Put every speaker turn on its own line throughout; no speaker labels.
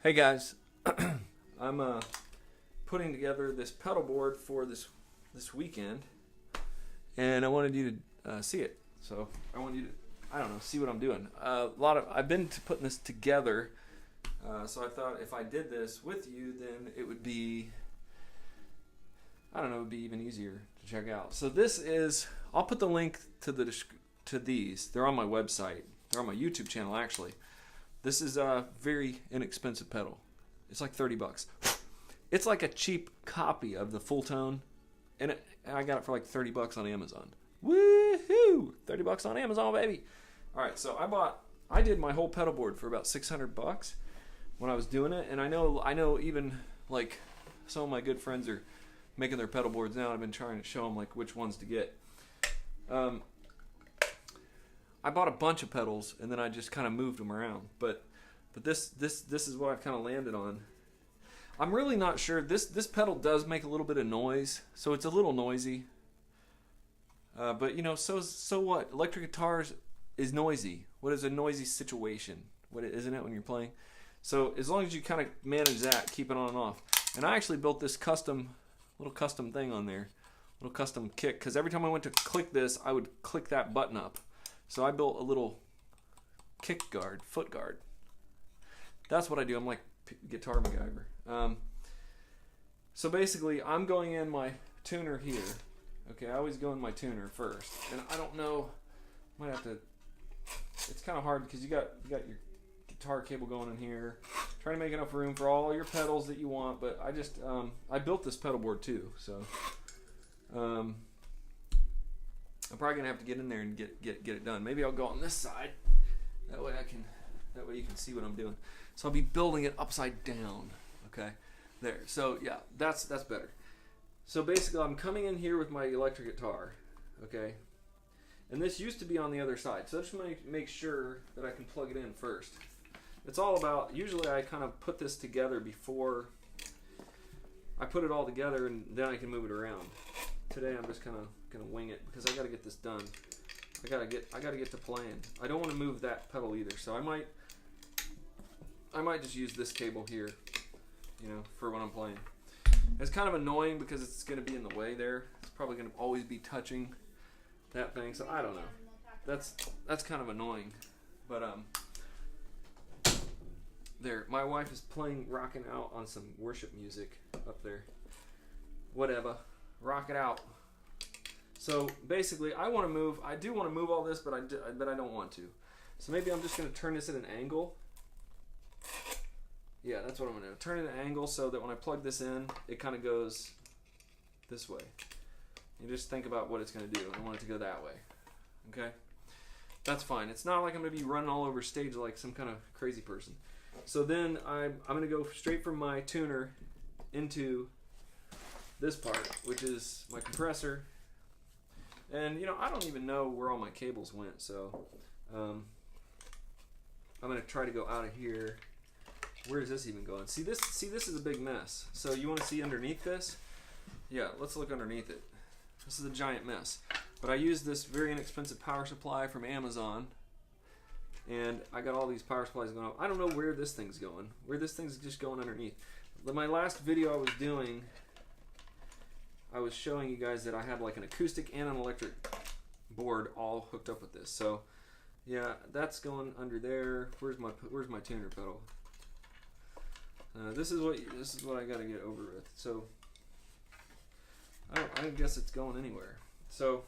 Hey guys, I'm putting together this pedal board for this weekend, and I wanted you to see it. So I want you to, I don't know, see what I'm doing. I've been putting this together, so I thought if I did this with you, then it would be, I don't know, it would be even easier to check out. So this is, I'll put the link to these. They're on my website. They're on my YouTube channel actually. This is a very inexpensive pedal. It's like 30 bucks. It's like a cheap copy of the full tone, and I got it for like 30 bucks on Amazon. Woohoo! 30 bucks on Amazon, baby. All right, so I did my whole pedal board for about 600 bucks when I was doing it, and I know even like some of my good friends are making their pedal boards now. I've been trying to show them like which ones to get. I bought a bunch of pedals and then I just kind of moved them around, but this is what I've kind of landed on. I'm really not sure. This pedal does make a little bit of noise, so it's a little noisy. But you know, so what? Electric guitars is noisy. What is a noisy situation? What isn't it when you're playing? So as long as you kind of manage that, keep it on and off. And I actually built this little custom thing on there, little custom kick, because every time I went to click this, I would click that button up. So I built a little kick guard, foot guard. That's what I do. I'm like Guitar MacGyver. So basically, I'm going in my tuner here. Okay, I always go in my tuner first, and I don't know. Might have to. It's kind of hard because you got your guitar cable going in here. Trying to make enough room for all your pedals that you want, but I just I built this pedal board too, so. I'm probably gonna have to get in there and get it done. Maybe I'll go on this side. That way you can see what I'm doing. So I'll be building it upside down. Okay, there. So yeah, that's better. So basically, I'm coming in here with my electric guitar. Okay, and this used to be on the other side. So I just make sure that I can plug it in first. It's all about. Usually, I kind of put this together before I put it all together, and then I can move it around. Today I'm just kind of gonna wing it because I gotta get this done. I gotta get to playing. I don't want to move that pedal either, so I might just use this cable here, you know, for when I'm playing. It's kind of annoying because it's gonna be in the way there. It's probably gonna always be touching that thing, so I don't know. That's kind of annoying, but there. My wife is rocking out on some worship music up there. Whatever. Rock it out. So basically, I do want to move all this, but I don't want to. So maybe I'm just going to turn this at an angle. Yeah, that's what I'm going to do. Turn it at an angle so that when I plug this in, it kind of goes this way. You just think about what it's going to do. I want it to go that way. Okay? That's fine. It's not like I'm going to be running all over stage like some kind of crazy person. So then I'm going to go straight from my tuner into this part, which is my compressor. And you know, I don't even know where all my cables went, so I'm gonna try to go out of here. Where is this even going? See this is a big mess. So you want to see underneath this? Yeah, let's look underneath it. This is a giant mess. But I used this very inexpensive power supply from Amazon, and I got all these power supplies going on. I don't know where this thing's going. Where this thing's just going underneath. My last video I was doing, I was showing you guys that I had like an acoustic and an electric board all hooked up with this. So yeah, that's going under there. Where's my tuner pedal? This is what I got to get over with. So I don't guess it's going anywhere. So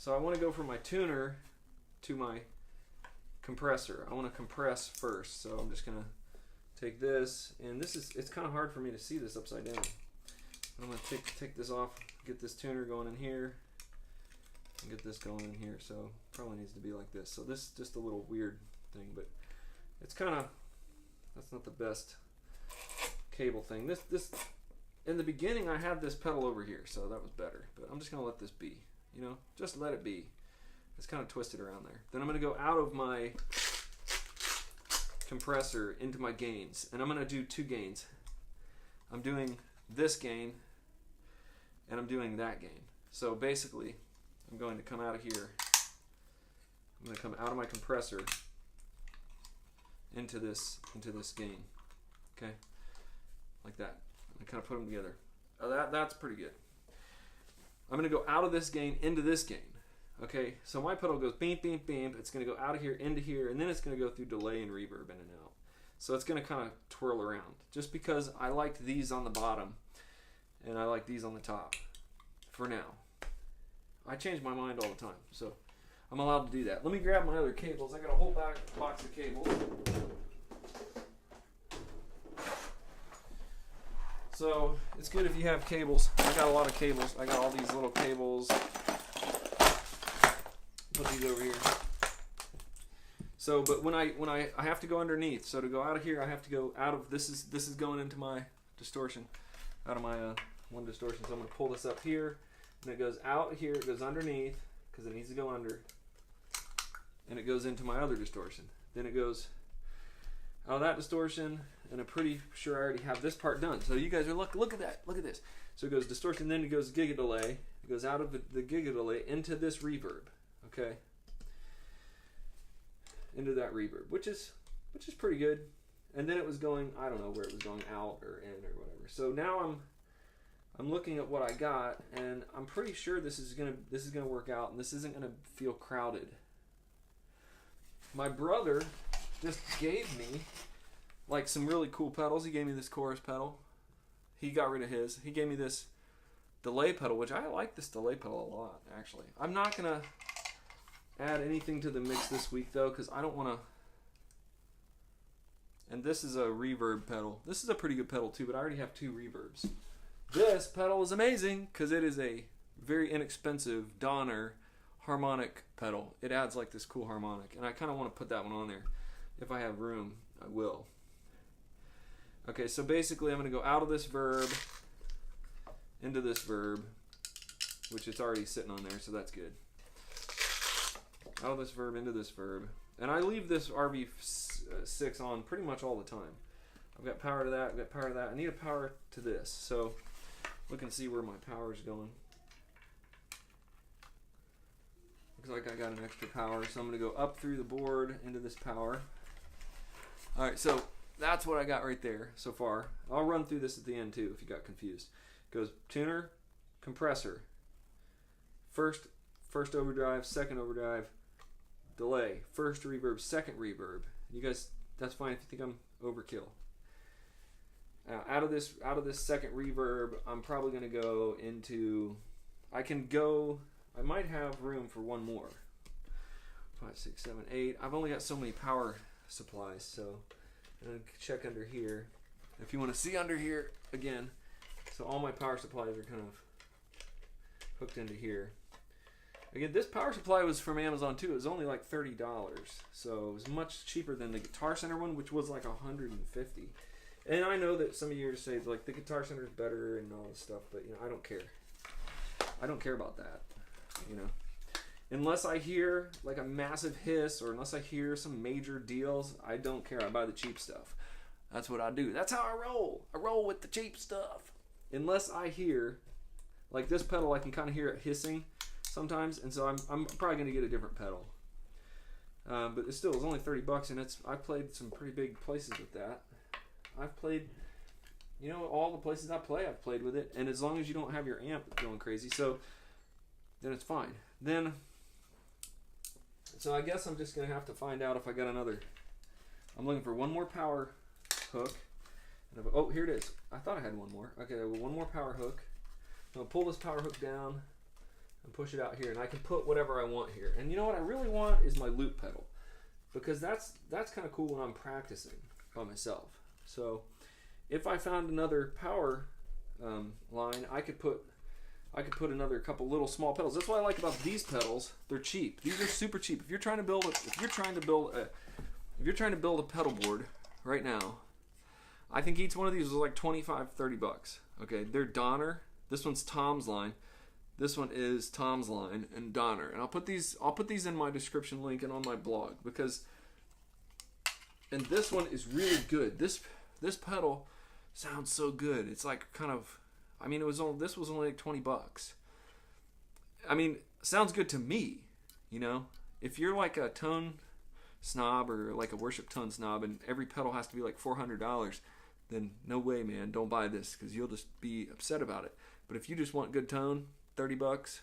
I want to go from my tuner to my compressor. I want to compress first. So I'm just gonna take this, and it's kind of hard for me to see this upside down. I'm going to take this off, get this tuner going in here, and get this going in here. So probably needs to be like this. So this is just a little weird thing, but it's kind of, that's not the best cable thing. This in the beginning I had this pedal over here, so that was better. But I'm just going to let this be, you know, just let it be. It's kind of twisted around there. Then I'm going to go out of my compressor into my gains, and I'm going to do two gains. I'm doing this gain, and I'm doing that gain. So basically, I'm going to come out of here. I'm going to come out of my compressor into this gain. Okay, like that. I kind of put them together. That's pretty good. I'm going to go out of this gain into this gain. Okay, so my pedal goes beep, beep, beep. It's going to go out of here into here, and then it's going to go through delay and reverb in and out. So it's going to kind of twirl around. Just because I liked these on the bottom and I like these on the top for now. I change my mind all the time, so I'm allowed to do that. Let me grab my other cables. I got a whole box of cables. So it's good if you have cables. I got a lot of cables. I got all these little cables. Put these over here. So, but when I have to go underneath. So to go out of here, I have to go out of this is going into my distortion, out of my one distortion. So I'm gonna pull this up here, and it goes out here. It goes underneath because it needs to go under, and it goes into my other distortion. Then it goes out of that distortion, and I'm pretty sure I already have this part done. So you guys are look at that. Look at this. So it goes distortion, then it goes gigadelay. It goes out of the gigadelay into this reverb. Okay. Into that reverb, which is pretty good. And then it was going, I don't know where it was going, out or in or whatever. So now I'm looking at what I got, and I'm pretty sure this is gonna work out, and this isn't gonna feel crowded. My brother just gave me like some really cool pedals. He gave me this chorus pedal. He got rid of his. He gave me this delay pedal, which I like this delay pedal a lot, actually. I'm not gonna add anything to the mix this week though, because I don't want to. And this is a reverb pedal. This is a pretty good pedal too, but I already have 2 reverbs. This pedal is amazing because it is a very inexpensive Donner harmonic pedal. It adds like this cool harmonic, and I kind of want to put that one on there. If I have room, I will. Okay, so basically I'm going to go out of this verb into this verb, which it's already sitting on there, so that's good. Out of this verb into this verb. And I leave this RV6 on pretty much all the time. I've got power to that, I've got power to that. I need a power to this. So look and see where my power is going. Looks like I got an extra power, so I'm going to go up through the board into this power. Alright, so that's what I got right there so far. I'll run through this at the end too if you got confused. It goes tuner, compressor, first overdrive, second overdrive, delay, first reverb, second reverb. You guys, that's fine if you think I'm overkill. Out of this second reverb, I'm probably going to go into. I might have room for one more. 5, 6, 7, 8. I've only got so many power supplies, so I'm going to check under here. If you want to see under here again, so all my power supplies are kind of hooked into here. Again, this power supply was from Amazon too. It was only like $30, so it was much cheaper than the Guitar Center one, which was like $150. And I know that some of you say like the Guitar Center is better and all this stuff, but you know, I don't care. I don't care about that, you know. Unless I hear like a massive hiss or unless I hear some major deals, I don't care. I buy the cheap stuff. That's what I do. That's how I roll. I roll with the cheap stuff. Unless I hear, like this pedal, I can kind of hear it hissing sometimes, and so I'm probably going to get a different pedal. But it still is only $30, and I've played some pretty big places with that. I've played, you know, all the places I play, I've played with it, and as long as you don't have your amp going crazy, so then it's fine. So I guess I'm just going to have to find out if I got another. I'm looking for one more power hook. Oh, here it is. I thought I had one more. Okay, well, one more power hook. I'm going to pull this power hook down and push it out here, and I can put whatever I want here. And you know what I really want is my loop pedal, because that's kind of cool when I'm practicing by myself. So if I found another power line, I could put another couple little small pedals. That's what I like about these pedals. They're cheap. These are super cheap. If you're trying to build a pedal board right now, I think each one of these is like $25-$30. Okay, they're Donner. This one's Tom's line. This one is Tom's line and Donner. And I'll put these in my description link and on my blog, because and this one is really good. This pedal sounds so good. It's like kind of, I mean, this was only like $20. I mean, sounds good to me, you know. If you're like a tone snob or like a worship tone snob and every pedal has to be like $400, then no way, man, don't buy this because you'll just be upset about it. But if you just want good tone, $30,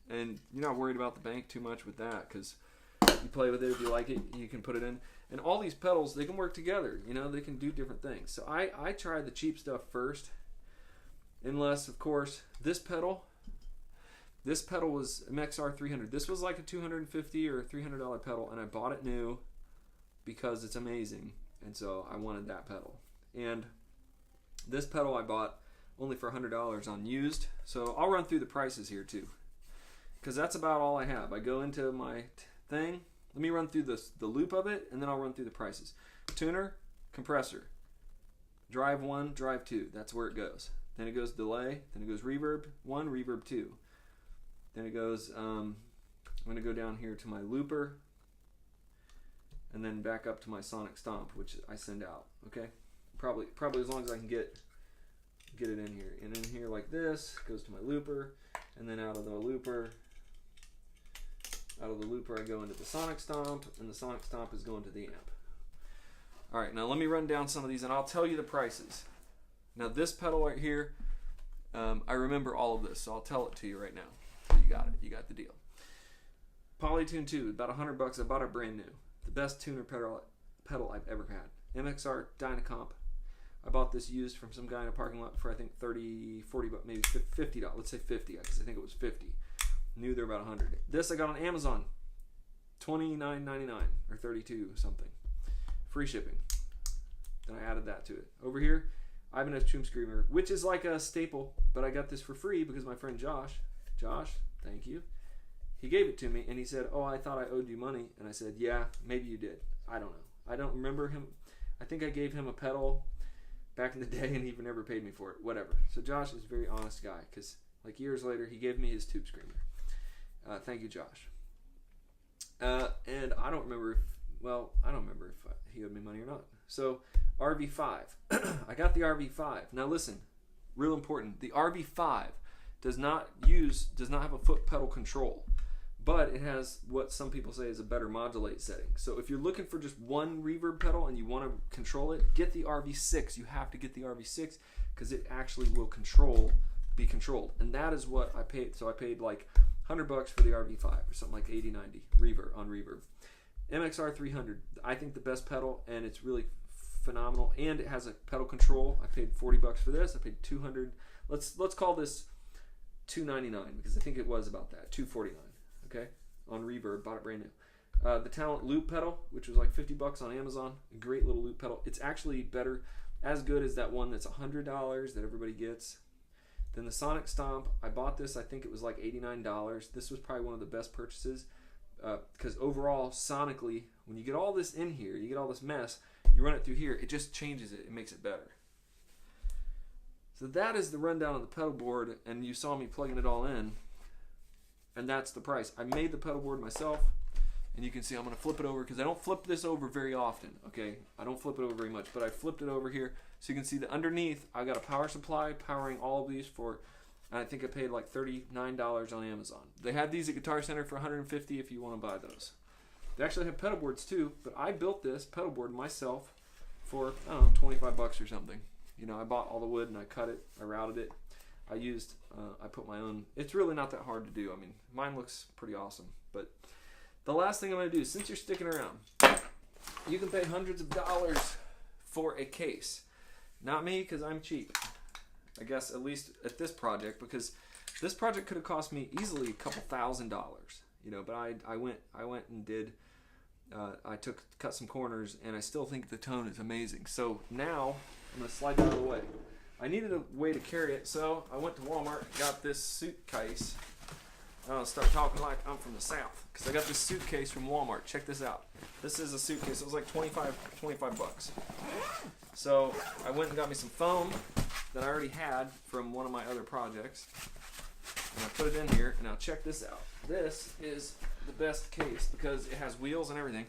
and you're not worried about the bank too much with that because you play with it. If you like it, you can put it in. And all these pedals, they can work together. You know, they can do different things. So I try the cheap stuff first, unless, of course, this pedal was MXR 300. This was like a $250 or $300 pedal, and I bought it new because it's amazing. And so I wanted that pedal. And this pedal I bought only for $100 on used. So I'll run through the prices here too, because that's about all I have. I go into my thing. Let me run through the loop of it, and then I'll run through the prices. Tuner, compressor, drive 1, drive 2. That's where it goes. Then it goes delay. Then it goes reverb 1, reverb 2. Then it goes, I'm going to go down here to my looper, and then back up to my sonic stomp, which I send out. Okay, probably as long as I can get it in here. And in here like this goes to my looper, and then out of the looper I go into the sonic stomp, and the sonic stomp is going to the amp. All right, now let me run down some of these, and I'll tell you the prices. Now this pedal right here, I remember all of this, so I'll tell it to you right now. So you got it. You got the deal. Polytune 2, about $100. I bought it brand new. The best tuner pedal I've ever had. MXR Dynacomp. I bought this used from some guy in a parking lot for I think 30, 40, maybe $50. Let's say 50, because I think it was 50. Knew they're about 100. This I got on Amazon, $29.99 or $32 something, free shipping. Then I added that to it. Over here, Ibanez Tomb Screamer, which is like a staple, but I got this for free because my friend Josh, thank you, he gave it to me, and he said, "Oh, I thought I owed you money," and I said, "Yeah, maybe you did. I don't know. I don't remember him. I think I gave him a pedal back in the day, and he never paid me for it. Whatever." So Josh is a very honest guy, because like years later, he gave me his Tube Screamer. Thank you, Josh. And I don't remember if he owed me money or not. So RV5, I got the RV5. Now listen, real important. The RV5 does not have a foot pedal control, but it has what some people say is a better modulate setting. So if you're looking for just one reverb pedal and you want to control it, get the RV6. You have to get the RV6 because it actually will be controlled. And that is what I paid. So I paid like $100 for the RV5 or something like 80, 90 reverb. MXR 300, I think the best pedal, and it's really phenomenal, and it has a pedal control. I paid $40 for this. I paid $200. Let's call this $299 because I think it was about that, $249. Okay, on reverb, bought it brand new. The Talent loop pedal, which was like $50 on Amazon, a great little loop pedal. It's actually better, as good as that one that's $100 that everybody gets. Then the Sonic Stomp, I bought this, I think it was like $89. This was probably one of the best purchases because overall, sonically, when you get all this in here, you get all this mess, you run it through here, it just changes it. It makes it better. So that is the rundown of the pedal board, and you saw me plugging it all in, and that's the price. I made the pedal board myself, and you can see I'm going to flip it over because I don't flip this over very often, okay? I don't flip it over very much, but I flipped it over here. So you can see that underneath, I got a power supply powering all of these for, I think I paid like $39 on Amazon. They have these at Guitar Center for $150 if you want to buy those. They actually have pedal boards too, but I built this pedal board myself for, I don't know, $25 or something. You know, I bought all the wood and I cut it, I routed it. I put my own, it's really not that hard to do. I mean, mine looks pretty awesome. But the last thing I'm going to do, since you're sticking around, you can pay hundreds of dollars for a case. Not me, because I'm cheap. I guess at least at this project, because this project could have cost me easily a couple $1,000, you know. But I went and did. I cut some corners, and I still think the tone is amazing. So now I'm gonna slide it out of the way. I needed a way to carry it, so I went to Walmart, got this suitcase. I'll start talking like I'm from the South, because I got this suitcase from Walmart. Check this out. This is a suitcase. It was like $25. So I went and got me some foam that I already had from one of my other projects, and I put it in here. And now check this out. This is the best case because it has wheels and everything.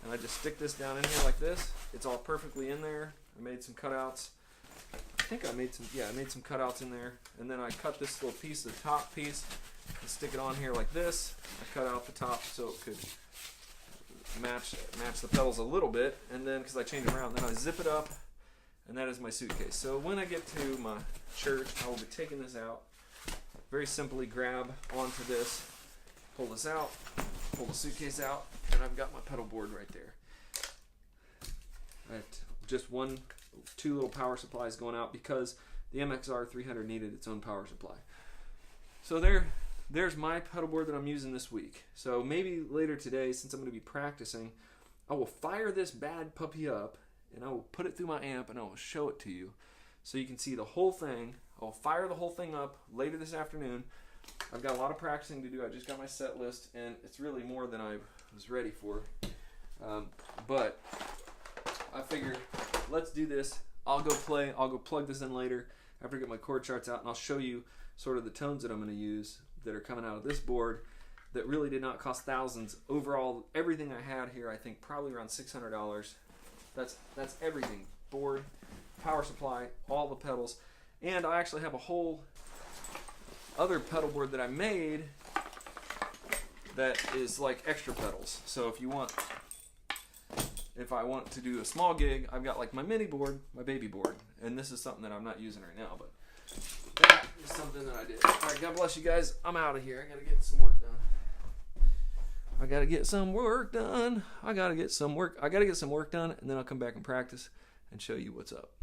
And I just stick this down in here like this. It's all perfectly in there. I made some cutouts. I think I made some cutouts in there. And then I cut this little piece, the top piece, and stick it on here like this. I cut out the top so it could match the pedals a little bit. And then, because I changed it around, then I zip it up. and that is my suitcase. So when I get to my church, I will be taking this out. Very simply grab onto this, pull this out, pull the suitcase out, and I've got my pedal board right there. Just two little power supplies going out because the MXR 300 needed its own power supply. So there's my pedal board that I'm using this week. So maybe later today, since I'm going to be practicing, I will fire this bad puppy up and I will put it through my amp and I will show it to you so you can see the whole thing. I'll fire the whole thing up later this afternoon. I've got a lot of practicing to do. I just got my set list and it's really more than I was ready for. But I figured, let's do this. I'll go plug this in later after I get my chord charts out, and I'll show you sort of the tones that I'm going to use that are coming out of this board that really did not cost thousands. Overall, everything I had here, I think probably around $600. That's everything. Board, power supply, all the pedals. And I actually have a whole other pedal board that I made that is like extra pedals. So if I want to do a small gig, I've got like my mini board, my baby board, and this is something that I'm not using right now, but that is something that I did. All right, God bless you guys. I'm out of here. I gotta get some work done. I gotta get some work done, and then I'll come back and practice and show you what's up.